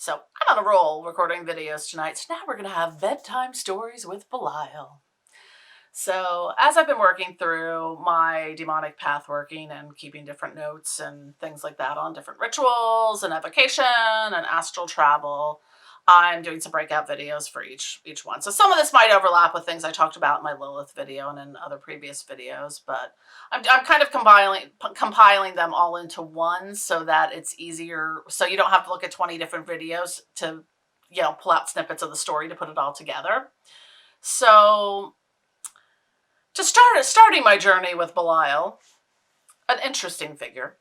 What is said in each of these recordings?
So I'm on a roll recording videos tonight. So now we're going to have bedtime stories with Belial. So as I've been working through my demonic path working and keeping different notes and things like that on different rituals and evocation and astral travel, I'm doing some breakout videos for each one. So some of this might overlap with things I talked about in my Lilith video and in other previous videos, but I'm kind of compiling them all into one so that it's easier. So you don't have to look at 20 different videos to, pull out snippets of the story to put it all together. So starting my journey with Belial, an interesting figure.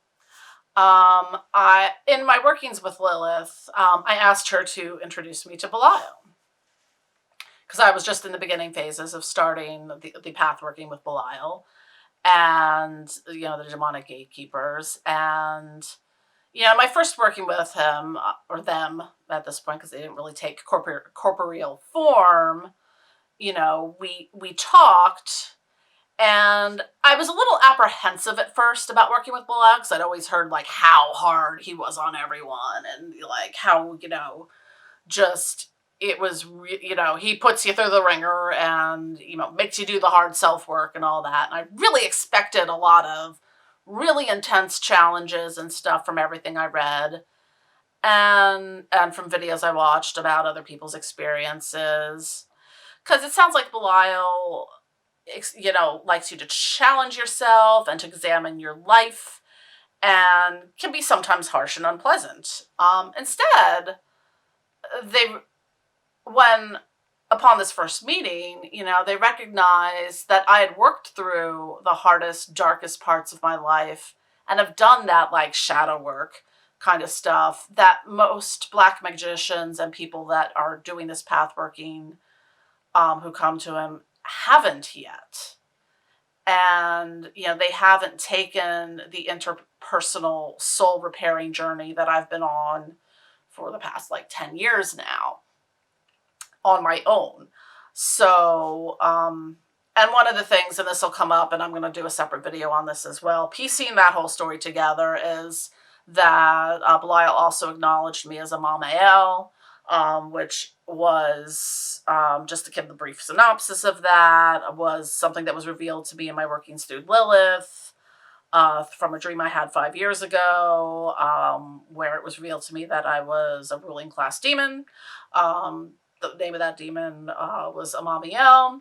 In my workings with Lilith, I asked her to introduce me to Belial because I was just in the beginning phases of starting the path working with Belial and, the demonic gatekeepers. And, my first working with him, or them at this point, because they didn't really take corporeal form, we talked. And I was a little apprehensive at first about working with Belial because I'd always heard how hard he was on everyone and how, just it was, he puts you through the ringer and, makes you do the hard self-work and all that. And I really expected a lot of really intense challenges and stuff from everything I read and from videos I watched about other people's experiences. Because it sounds like Belial likes you to challenge yourself and to examine your life and can be sometimes harsh and unpleasant. Instead, upon this first meeting, they recognized that I had worked through the hardest, darkest parts of my life and have done that shadow work kind of stuff that most Black magicians and people that are doing this path working who come to him haven't yet. And, they haven't taken the interpersonal soul repairing journey that I've been on for the past 10 years now on my own. So, and one of the things, and this will come up, and I'm going to do a separate video on this as well, piecing that whole story together is that Belial also acknowledged me as a Mamael, which was, just to give the brief synopsis of that, was something that was revealed to me in my workings through Lilith, from a dream I had 5 years ago, where it was revealed to me that I was a ruling class demon. The name of that demon was Amamiel.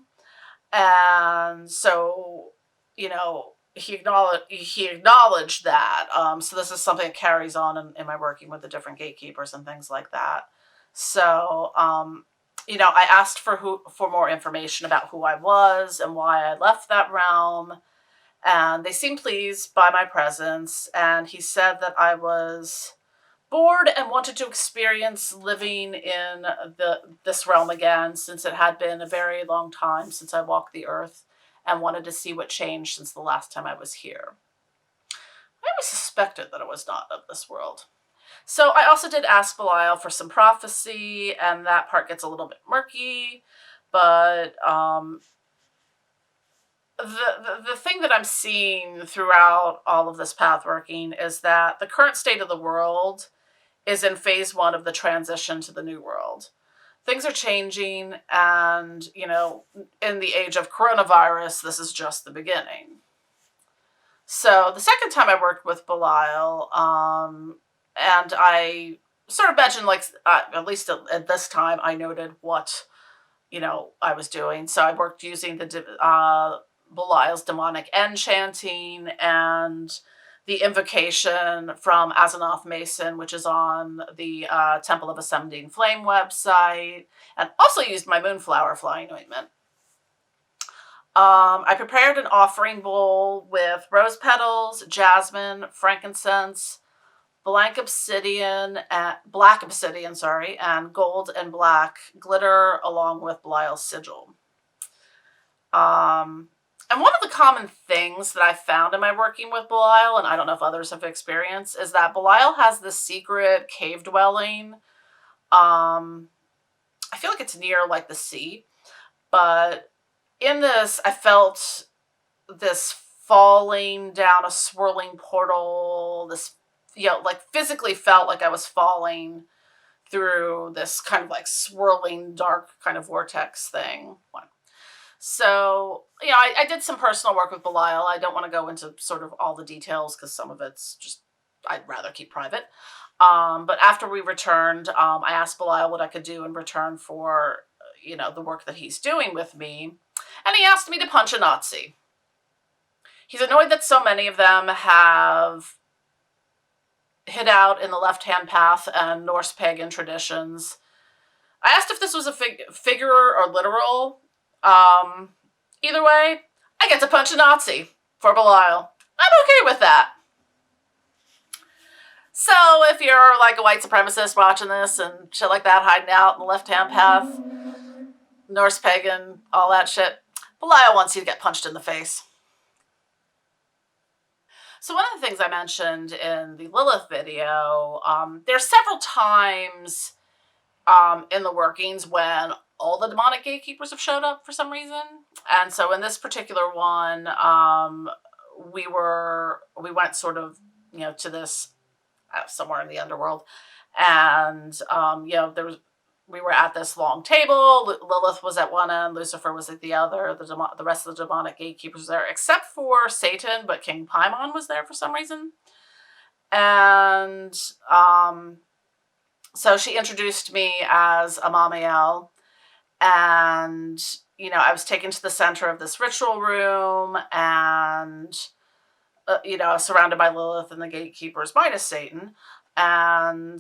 And so, he acknowledged that. So this is something that carries on in my working with the different gatekeepers and things like that. So, I asked for more information about who I was and why I left that realm. And they seemed pleased by my presence. And he said that I was bored and wanted to experience living in this realm again, since it had been a very long time since I walked the earth, and wanted to see what changed since the last time I was here. I always suspected that I was not of this world. So I also did ask Belial for some prophecy, and that part gets a little bit murky, but the thing that I'm seeing throughout all of this path working is that the current state of the world is in phase 1 of the transition to the new world. Things are changing, and, in the age of coronavirus, this is just the beginning. So the second time I worked with Belial, and I sort of mentioned, at least at this time, I noted what, I was doing. So I worked using Belial's demonic enchanting and the invocation from Asenath Mason, which is on the Temple of Ascending Flame website, and also used my Moonflower Flying Ointment. I prepared an offering bowl with rose petals, jasmine, frankincense, black obsidian, and gold and black glitter, along with Belial's sigil. And one of the common things that I found in my working with Belial, and I don't know if others have experienced, is that Belial has this secret cave dwelling. I feel like it's near the sea, but in this, I felt this falling down a swirling portal, this, physically felt like I was falling through this kind of like swirling dark kind of vortex thing. So, I did some personal work with Belial. I don't want to go into sort of all the details because some of it's just, I'd rather keep private. But after we returned, I asked Belial what I could do in return for, the work that he's doing with me. And he asked me to punch a Nazi. He's annoyed that so many of them have hid out in the left-hand path and Norse pagan traditions. I asked if this was a figure or literal. Either way, I get to punch a Nazi for Belial. I'm okay with that. So if you're like a white supremacist watching this and shit like that, hiding out in the left-hand path, Norse pagan, all that shit, Belial wants you to get punched in the face. So one of the things I mentioned in the Lilith video, there's several times in the workings when all the demonic gatekeepers have showed up for some reason. And so in this particular one, we went sort of, to this somewhere in the underworld. And, we were at this long table. Lilith was at one end, Lucifer was at the other. The rest of the demonic gatekeepers were there, except for Satan, but King Paimon was there for some reason. And so she introduced me as Amamiel. And, I was taken to the center of this ritual room and, surrounded by Lilith and the gatekeepers minus Satan. And,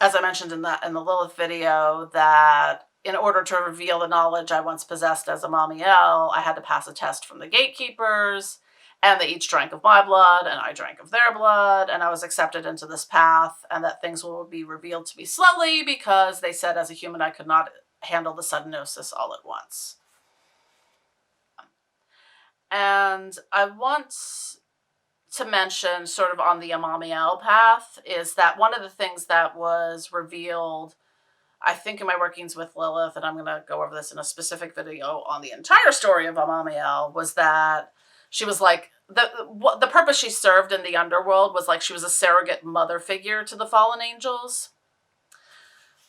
as I mentioned in the Lilith video, that in order to reveal the knowledge I once possessed as Amamiel, I had to pass a test from the gatekeepers, and they each drank of my blood, and I drank of their blood, and I was accepted into this path, and that things will be revealed to me slowly because they said as a human I could not handle the sudden gnosis all at once. And I want to mention sort of on the Amamiel path is that one of the things that was revealed, I think in my workings with Lilith, and I'm going to go over this in a specific video on the entire story of Amamiel, was that she was like, the purpose she served in the underworld was like she was a surrogate mother figure to the fallen angels.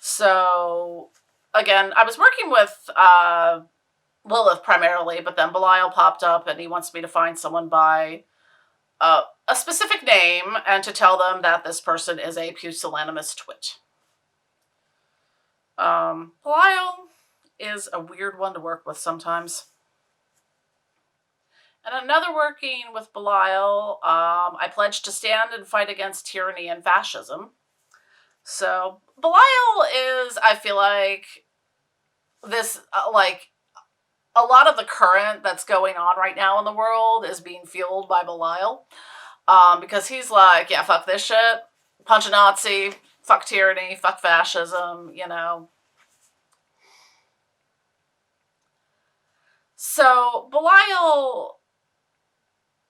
So, again, I was working with Lilith primarily, but then Belial popped up and he wants me to find someone by a specific name and to tell them that this person is a pusillanimous twit. Belial is a weird one to work with sometimes. And another working with Belial, I pledged to stand and fight against tyranny and fascism. So Belial is, I feel like, this, a lot of the current that's going on right now in the world is being fueled by Belial. Because he's like, yeah, fuck this shit, punch a Nazi, fuck tyranny, fuck fascism, So Belial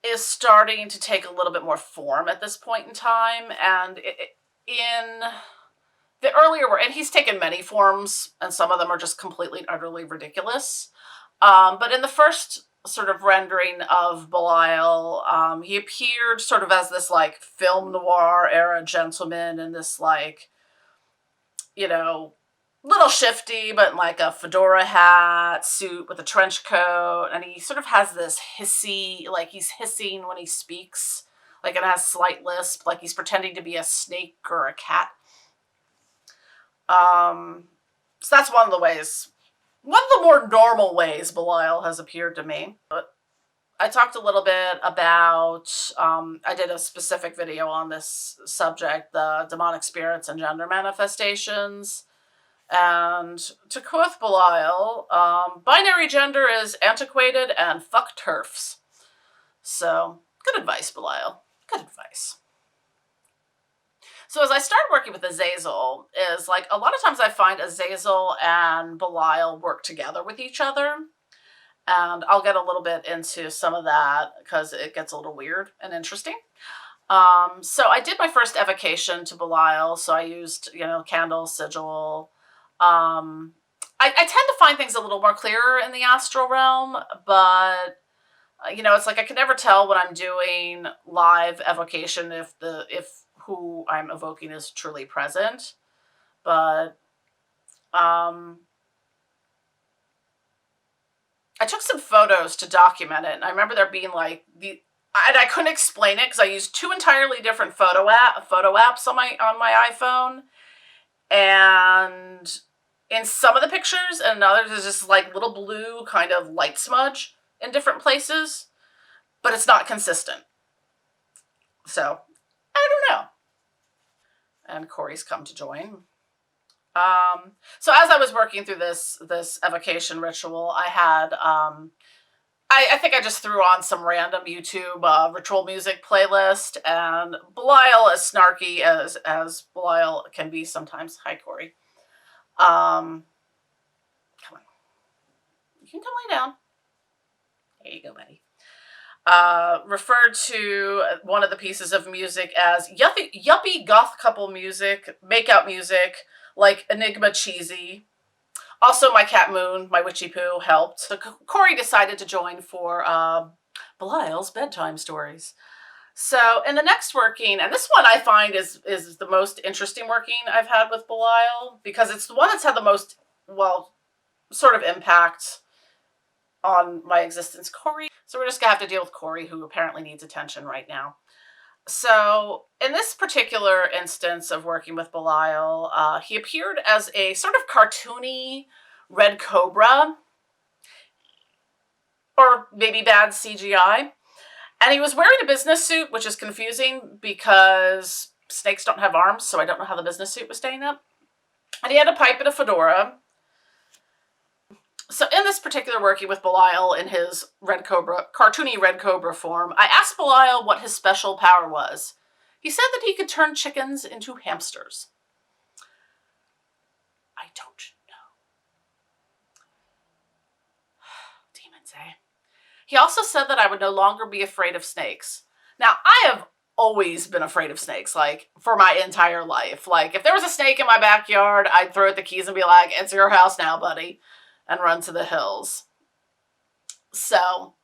is starting to take a little bit more form at this point in time, and in the earlier work, and he's taken many forms, and some of them are just completely and utterly ridiculous. But in the first sort of rendering of Belial, he appeared sort of as this like film noir era gentleman in this like, little shifty, but like a fedora hat, suit with a trench coat, and he sort of has this hissy, like he's hissing when he speaks, like it has slight lisp, like he's pretending to be a snake or a cat. So that's one of the more normal ways Belial has appeared to me. But I talked a little bit about, I did a specific video on this subject, the demonic spirits and gender manifestations. And to quote Belial, binary gender is antiquated and fuck turfs. So, good advice, Belial. Good advice. So as I started working with Azazel, is like a lot of times I find Azazel and Belial work together with each other. And I'll get a little bit into some of that because it gets a little weird and interesting. So I did my first evocation to Belial. So I used, candle, sigil. I tend to find things a little more clearer in the astral realm, but it's like I can never tell when I'm doing live evocation if who I'm evoking is truly present. But I took some photos to document it, and I remember there being like and I couldn't explain it because I used two entirely different photo apps on my iPhone, and in some of the pictures and in others there's just like little blue kind of light smudge in different places, but it's not consistent. So I don't know. And Corey's come to join. So as I was working through this evocation ritual, I had I think I just threw on some random YouTube ritual music playlist, and Belial, as snarky as Belial can be sometimes. Hi, Corey. Come on, you can come lay down. There you go, buddy. Referred to one of the pieces of music as yuppie goth couple music, makeout music, like Enigma cheesy. Also, my cat Moon, my witchy poo, helped. So Corey decided to join for Belial's bedtime stories. So in the next working, and this one I find is the most interesting working I've had with Belial, because it's the one that's had the most, well, sort of impact on my existence. Corey. So we're just gonna have to deal with Corey, who apparently needs attention right now. So in this particular instance of working with Belial, he appeared as a sort of cartoony red cobra, or maybe bad CGI. And he was wearing a business suit, which is confusing because snakes don't have arms, so I don't know how the business suit was staying up. And he had a pipe and a fedora. So in this particular working with Belial in his red cobra, cartoony red cobra form, I asked Belial what his special power was. He said that he could turn chickens into hamsters. I don't know. Demons, eh? He also said that I would no longer be afraid of snakes. Now, I have always been afraid of snakes, like, for my entire life. Like, if there was a snake in my backyard, I'd throw it the keys and be like, it's your house now, buddy, and run to the hills. So,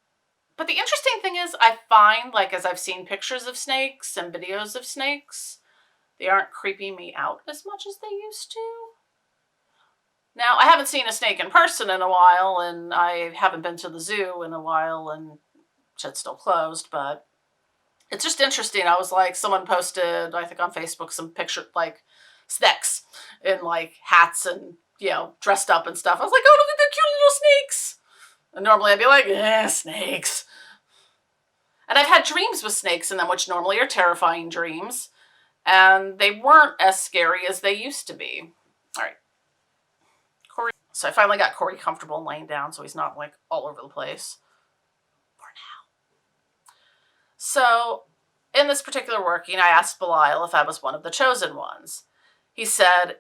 but the interesting thing is, I find, like, as I've seen pictures of snakes and videos of snakes, they aren't creeping me out as much as they used to. Now, I haven't seen a snake in person in a while, and I haven't been to the zoo in a while, and shit's still closed, but it's just interesting. I was like, someone posted, I think on Facebook, some picture, like, snakes in, like, hats and, you know, dressed up and stuff. I was like, oh, look at the cute little snakes. And normally I'd be like, snakes. And I've had dreams with snakes in them, which normally are terrifying dreams. And they weren't as scary as they used to be. All right. Corey. So I finally got Corey comfortable and laying down so he's not, like, all over the place. For now. So in this particular working, I asked Belial if I was one of the chosen ones. He said,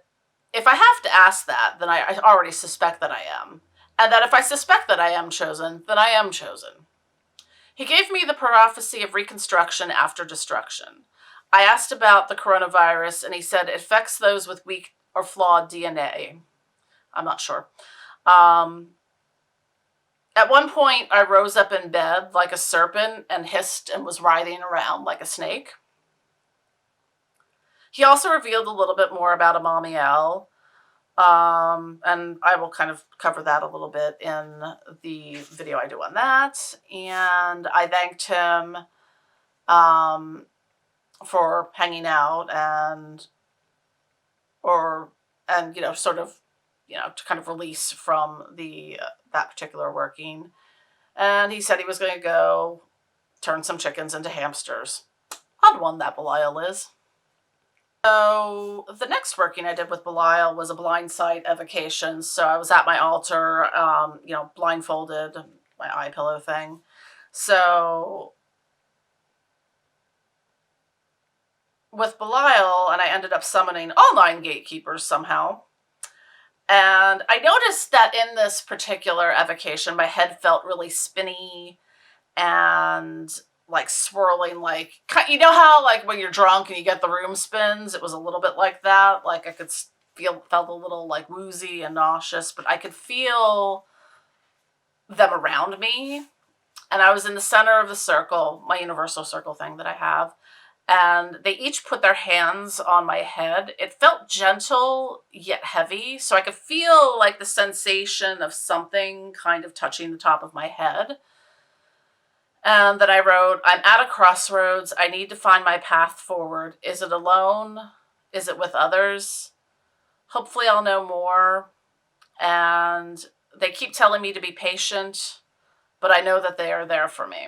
if I have to ask that, then I already suspect that I am. And that if I suspect that I am chosen, then I am chosen. He gave me the prophecy of reconstruction after destruction. I asked about the coronavirus, and he said it affects those with weak or flawed DNA. I'm not sure. At one point, I rose up in bed like a serpent and hissed and was writhing around like a snake. He also revealed a little bit more about Belial, and I will kind of cover that a little bit in the video I do on that. And I thanked him for hanging out and you know, sort of, you know, to kind of release from that particular working. And he said he was going to go turn some chickens into hamsters. Odd one that Belial is. So the next working I did with Belial was a blind sight evocation. So I was at my altar, you know, blindfolded, my eye pillow thing. So with Belial, and I ended up summoning all 9 gatekeepers somehow. And I noticed that in this particular evocation, my head felt really spinny and like swirling, like, you know how like when you're drunk and you get the room spins, it was a little bit like that. Like I could felt a little like woozy and nauseous, but I could feel them around me. And I was in the center of the circle, my universal circle thing that I have. and they each put their hands on my head. It felt gentle yet heavy, so I could feel like the sensation of something kind of touching the top of my head. And then I wrote, I'm at a crossroads. I need to find my path forward. Is it alone? Is it with others? Hopefully, I'll know more. And they keep telling me to be patient, but I know that they are there for me.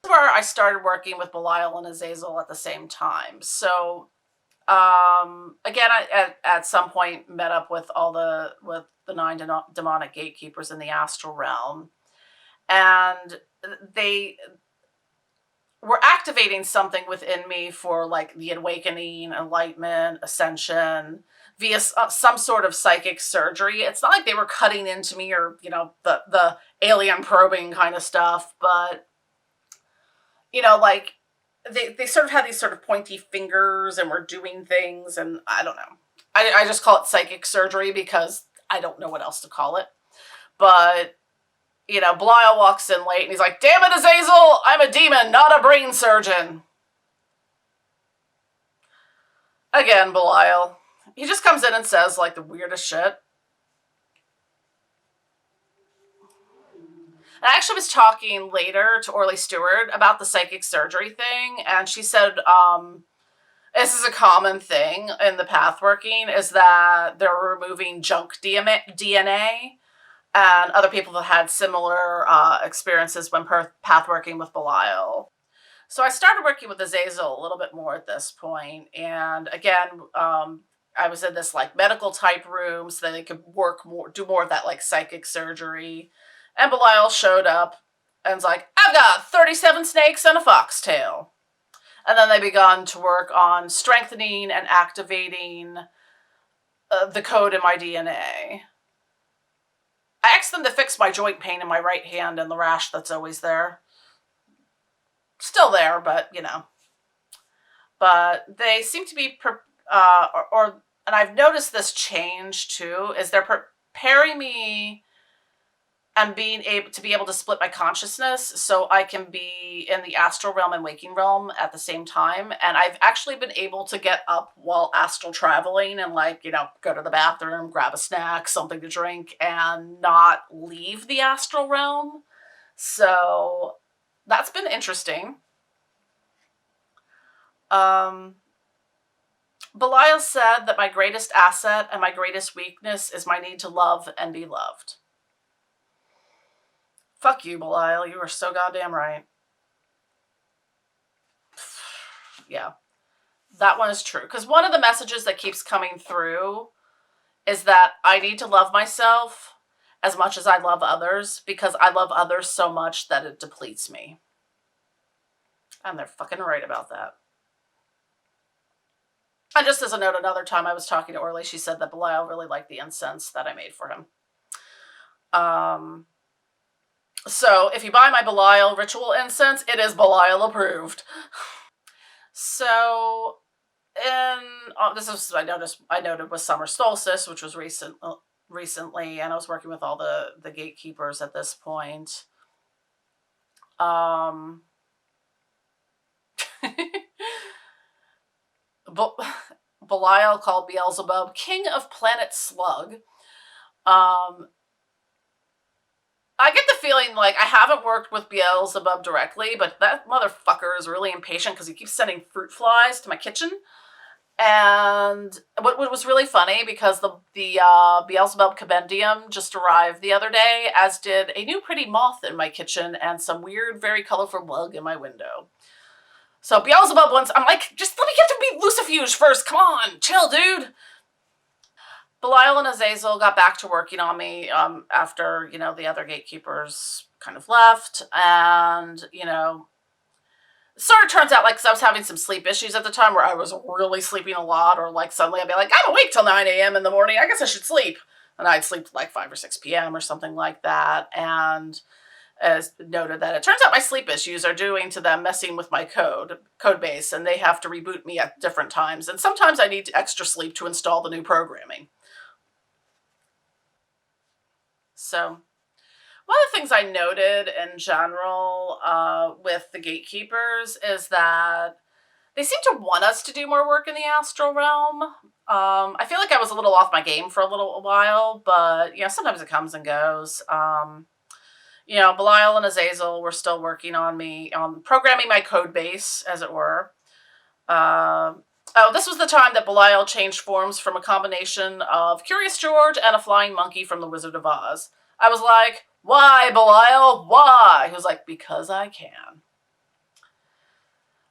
Where I started working with Belial and Azazel at the same time. So again, I at some point met up with the 9 demonic gatekeepers in the astral realm, and they were activating something within me for like the awakening, enlightenment, ascension via some sort of psychic surgery. It's not like they were cutting into me or, the alien probing kind of stuff, but like they sort of had these sort of pointy fingers and were doing things, and I don't know. I just call it psychic surgery because I don't know what else to call it. But, Belial walks in late and he's like, damn it, Azazel, I'm a demon, not a brain surgeon. Again, Belial. He just comes in and says, like, the weirdest shit. I actually was talking later to Orly Stewart about the psychic surgery thing, and she said, this is a common thing in the path working, is that they're removing junk DNA, and other people have had similar experiences when path working with Belial. So I started working with Azazel a little bit more at this point, and again, I was in this like medical type room so that they could do more of that like psychic surgery. And Belial showed up and was like, I've got 37 snakes and a foxtail. And then they began to work on strengthening and activating the code in my DNA. I asked them to fix my joint pain in my right hand and the rash that's always there. Still there, but, But they seem to be, and I've noticed this change too, is they're preparing me and being able to split my consciousness so I can be in the astral realm and waking realm at the same time. And I've actually been able to get up while astral traveling and go to the bathroom, grab a snack, something to drink, and not leave the astral realm. So that's been interesting. Belial said that my greatest asset and my greatest weakness is my need to love and be loved. Fuck you, Belial. You are so goddamn right. Yeah. That one is true. Because one of the messages that keeps coming through is that I need to love myself as much as I love others, because I love others so much that it depletes me. And they're fucking right about that. And just as a note, another time I was talking to Orly, she said that Belial really liked the incense that I made for him. So if you buy my Belial ritual incense, it is Belial approved. So, this is I noted with summer solstice, which was recently, and I was working with all the gatekeepers at this point. Belial called Beelzebub King of Planet Slug. I get the feeling like I haven't worked with Beelzebub directly, but that motherfucker is really impatient because he keeps sending fruit flies to my kitchen. And what was really funny, because the Beelzebub compendium just arrived the other day, as did a new pretty moth in my kitchen and some weird, very colorful bug in my window. So Beelzebub I'm like, just let me get to be Lucifuge first. Come on, chill, dude. Belial and Azazel got back to working on me after, the other gatekeepers kind of left. And, sort of turns out, like, because I was having some sleep issues at the time where I was really sleeping a lot, or like suddenly I'd be like, I'm awake till 9 a.m. in the morning. I guess I should sleep. And I'd sleep like 5 or 6 p.m. or something like that. And as noted that it turns out my sleep issues are due to them messing with my code base, and they have to reboot me at different times. And sometimes I need extra sleep to install the new programming. So One of the things I noted in general with the gatekeepers is that they seem to want us to do more work in the astral realm. I feel like I was a little off my game for a little while, but sometimes it comes and goes. Belial and Azazel were still working on me, on programming my code base, as it were. This was the time that Belial changed forms from a combination of Curious George and a flying monkey from The Wizard of Oz. I was like, why, Belial? Why? He was like, because I can.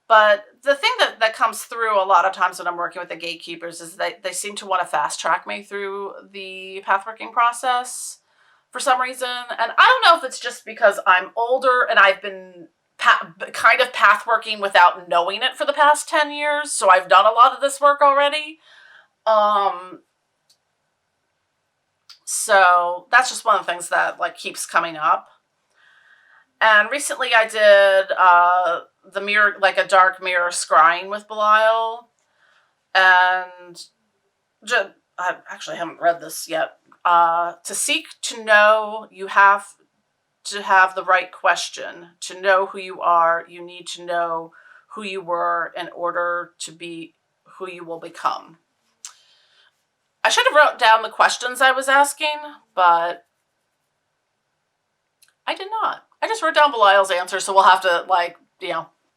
But the thing that comes through a lot of times when I'm working with the gatekeepers is that they seem to want to fast track me through the pathworking process for some reason. And I don't know if it's just because I'm older and I've been kind of pathworking without knowing it for the past 10 years. So I've done a lot of this work already. So that's just one of the things that keeps coming up. And recently I did the mirror, like a dark mirror scrying with Belial. And I actually haven't read this yet. To seek to know, you have to have the right question. To know who you are, you need to know who you were in order to be who you will become. I should have wrote down the questions I was asking, but I did not. I just wrote down Belial's answer, so we'll have to,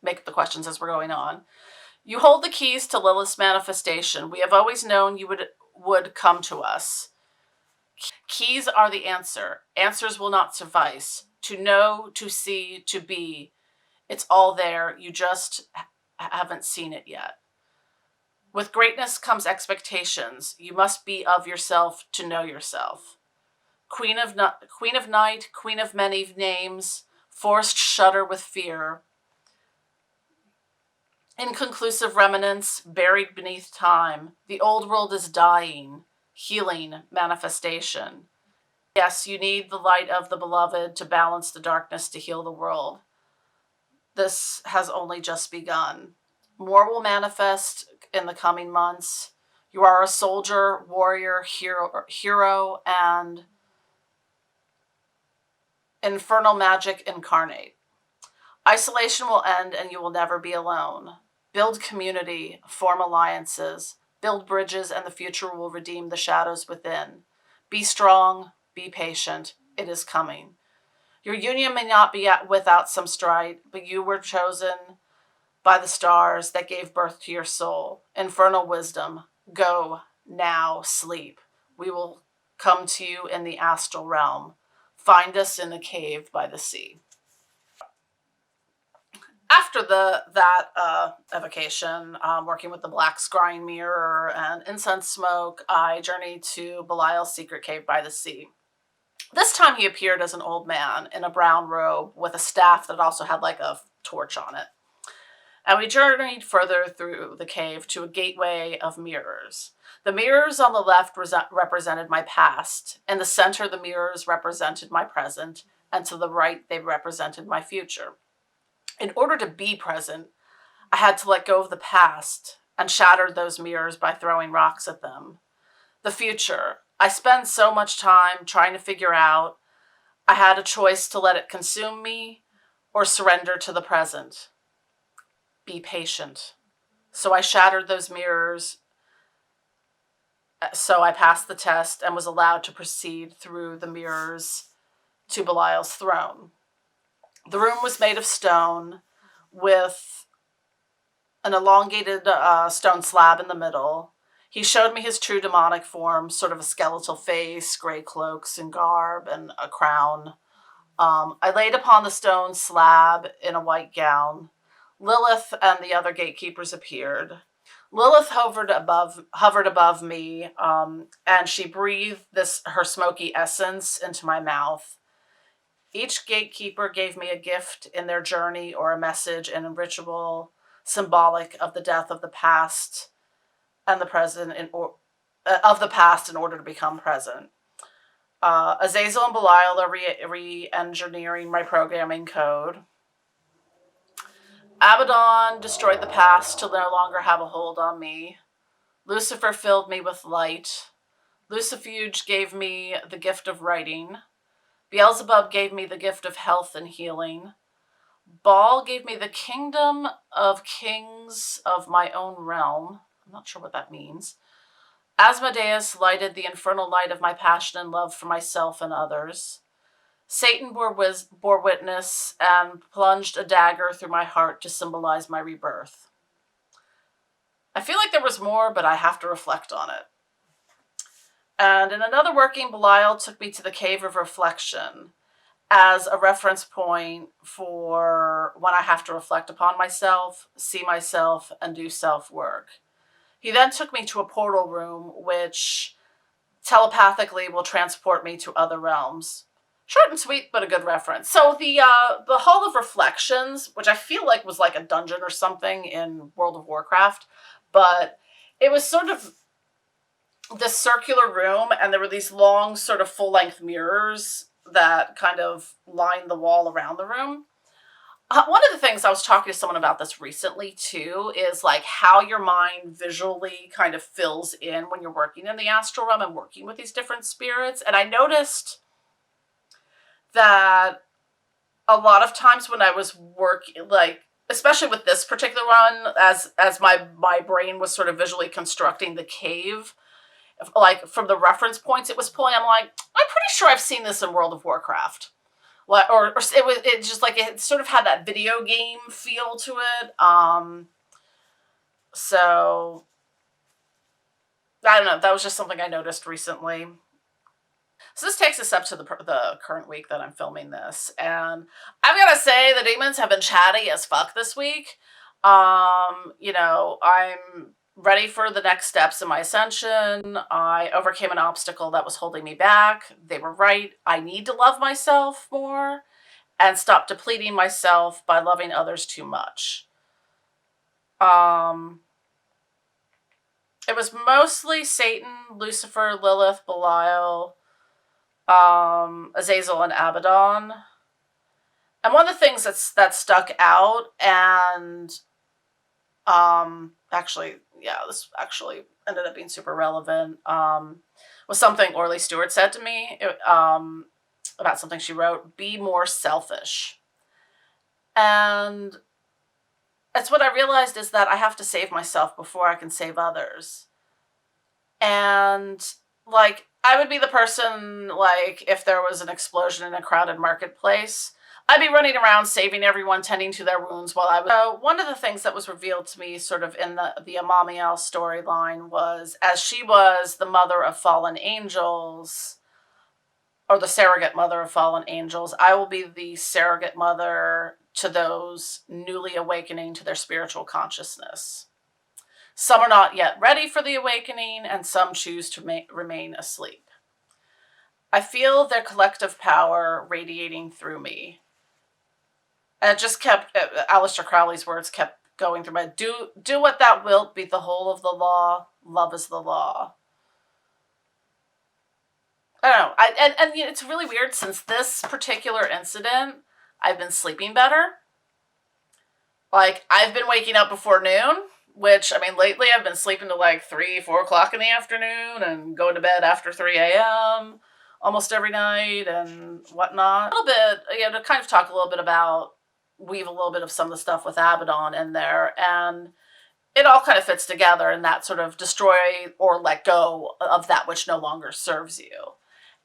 make the questions as we're going on. You hold the keys to Lilith's manifestation. We have always known you would come to us. Keys are the answer. Answers will not suffice. To know, to see, to be. It's all there. You just haven't seen it yet. With greatness comes expectations. You must be of yourself to know yourself. Queen of night, queen of many names, forced shudder with fear. Inconclusive remnants buried beneath time. The old world is dying. Healing manifestation. Yes, you need the light of the beloved to balance the darkness to heal the world. This has only just begun. More will manifest in the coming months. You are a soldier, warrior, hero, and infernal magic incarnate. Isolation will end and you will never be alone. Build community, form alliances, build bridges, and the future will redeem the shadows within. Be strong, be patient. It is coming. Your union may not be without some strife, but you were chosen by the stars that gave birth to your soul. Infernal wisdom. Go, now, sleep. We will come to you in the astral realm. Find us in a cave by the sea. After that evocation, working with the black scrying mirror and incense smoke, I journeyed to Belial's secret cave by the sea. This time he appeared as an old man in a brown robe with a staff that also had a torch on it. And we journeyed further through the cave to a gateway of mirrors. The mirrors on the left represented my past. In the center, the mirrors represented my present. And to the right, they represented my future. In order to be present, I had to let go of the past and shattered those mirrors by throwing rocks at them. The future. I spent so much time trying to figure out. I had a choice to let it consume me or surrender to the present. Be patient. So I shattered those mirrors. So I passed the test and was allowed to proceed through the mirrors to Belial's throne. The room was made of stone with an elongated stone slab in the middle. He showed me his true demonic form, sort of a skeletal face, gray cloaks and garb, and a crown. I laid upon the stone slab in a white gown. Lilith and the other gatekeepers appeared. Lilith hovered above me, and she breathed her smoky essence into my mouth. Each gatekeeper gave me a gift in their journey or a message and a ritual symbolic of the death of the past and the present of the past in order to become present. Azazel and Belial are re-engineering my programming code. Abaddon destroyed the past to no longer have a hold on me. Lucifer filled me with light. Lucifuge gave me the gift of writing. Beelzebub gave me the gift of health and healing. Baal gave me the kingdom of kings of my own realm. I'm not sure what that means. Asmodeus lighted the infernal light of my passion and love for myself and others. Satan bore witness and plunged a dagger through my heart to symbolize my rebirth. I feel like there was more, but I have to reflect on it. And in another working, Belial took me to the Cave of Reflection as a reference point for when I have to reflect upon myself, see myself, and do self-work. He then took me to a portal room, which telepathically will transport me to other realms. Short and sweet, but a good reference. So the Hall of Reflections, which I feel like was like a dungeon or something in World of Warcraft, but it was sort of this circular room, and there were these long sort of full-length mirrors that kind of lined the wall around the room. One of the things I was talking to someone about this recently too is like how your mind visually kind of fills in when you're working in the astral realm and working with these different spirits. And I noticed that a lot of times when I was working, like especially with this particular one, as my brain was sort of visually constructing the cave, like from the reference points it was pulling, I'm like, I'm pretty sure I've seen this in World of Warcraft. Or it just like it sort of had that video game feel to it. So I don't know. That was just something I noticed recently. So this takes us up to the current week that I'm filming this, and I've got to say the demons have been chatty as fuck this week. I'm ready for the next steps in my ascension. I overcame an obstacle that was holding me back. They were right. I need to love myself more and stop depleting myself by loving others too much. It was mostly Satan, Lucifer, Lilith, Belial, Azazel, and Abaddon. And one of the things that stuck out, and this actually ended up being super relevant, was something Orly Stewart said to me about something she wrote: be more selfish. And that's what I realized, is that I have to save myself before I can save others. And like, I would be the person, like, if there was an explosion in a crowded marketplace, I'd be running around saving everyone, tending to their wounds while I was... one of the things that was revealed to me sort of in the Amamiel storyline was, as she was the mother of fallen angels, or the surrogate mother of fallen angels, I will be the surrogate mother to those newly awakening to their spiritual consciousness. Some are not yet ready for the awakening, and some choose to remain asleep. I feel their collective power radiating through me. And it just kept, Aleister Crowley's words kept going through my, do what thou wilt, be the whole of the law, love is the law. I don't know. And it's really weird, since this particular incident, I've been sleeping better. Like, I've been waking up before noon, which, I mean, lately I've been sleeping to like 3, 4 o'clock in the afternoon and going to bed after 3 a.m. almost every night and whatnot. A little bit, to kind of talk a little bit about, weave a little bit of some of the stuff with Abaddon in there, and it all kind of fits together in that sort of destroy or let go of that which no longer serves you.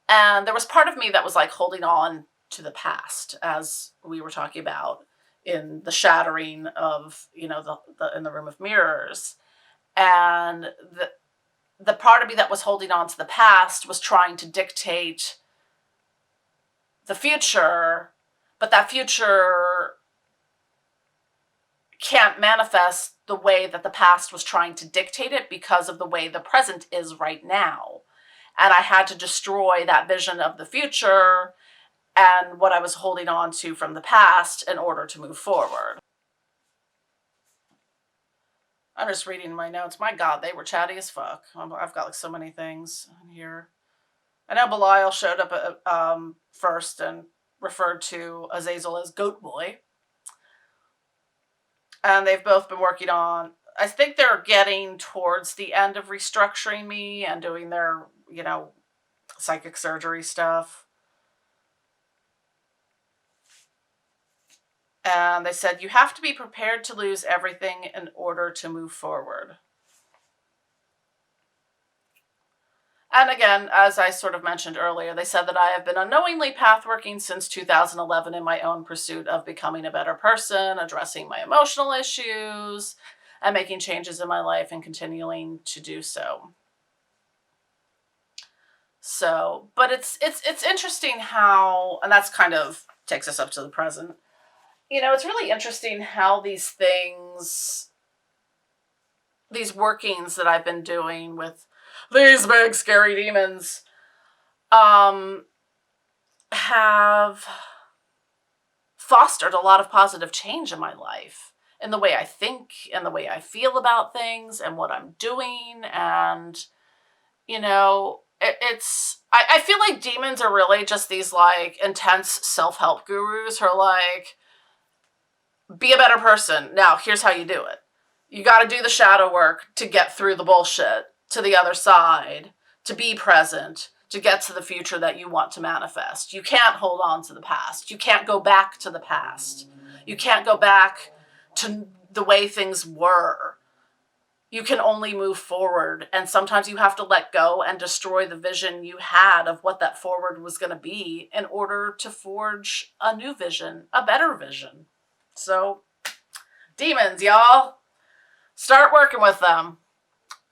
And there was part of me that was like holding on to the past, as we were talking about in the shattering of, the in the room of mirrors. And the part of me that was holding on to the past was trying to dictate the future, but that future can't manifest the way that the past was trying to dictate it, because of the way the present is right now. And I had to destroy that vision of the future and what I was holding on to from the past in order to move forward. I'm just reading my notes. My God, they were chatty as fuck. I've got like so many things in here. I know Belial showed up first and referred to Azazel as Goat Boy. And they've both been working on, I think they're getting towards the end of restructuring me and doing their, psychic surgery stuff. And they said, you have to be prepared to lose everything in order to move forward. And again, as I sort of mentioned earlier, they said that I have been unknowingly pathworking since 2011 in my own pursuit of becoming a better person, addressing my emotional issues, and making changes in my life and continuing to do so. So, but it's interesting how, and that's kind of takes us up to the present. It's really interesting how these things, these workings that I've been doing with these big scary demons, have fostered a lot of positive change in my life, in the way I think and the way I feel about things and what I'm doing. And, I feel like demons are really just these like intense self-help gurus who are like, be a better person. Now, here's how you do it. You got to do the shadow work to get through the bullshit to the other side, to be present, to get to the future that you want to manifest. You can't hold on to the past. You can't go back to the past. You can't go back to the way things were. You can only move forward. And sometimes you have to let go and destroy the vision you had of what that forward was going to be in order to forge a new vision, a better vision. So, demons, y'all, start working with them.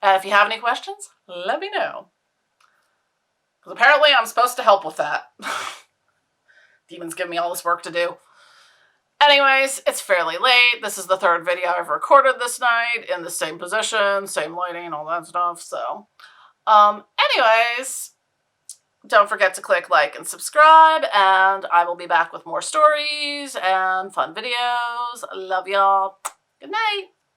And if you have any questions, let me know. Because apparently I'm supposed to help with that. Demons give me all this work to do. Anyways, it's fairly late. This is the third video I've recorded this night in the same position, same lighting, all that stuff. So, anyways, don't forget to click like and subscribe, and I will be back with more stories and fun videos. Love y'all. Good night.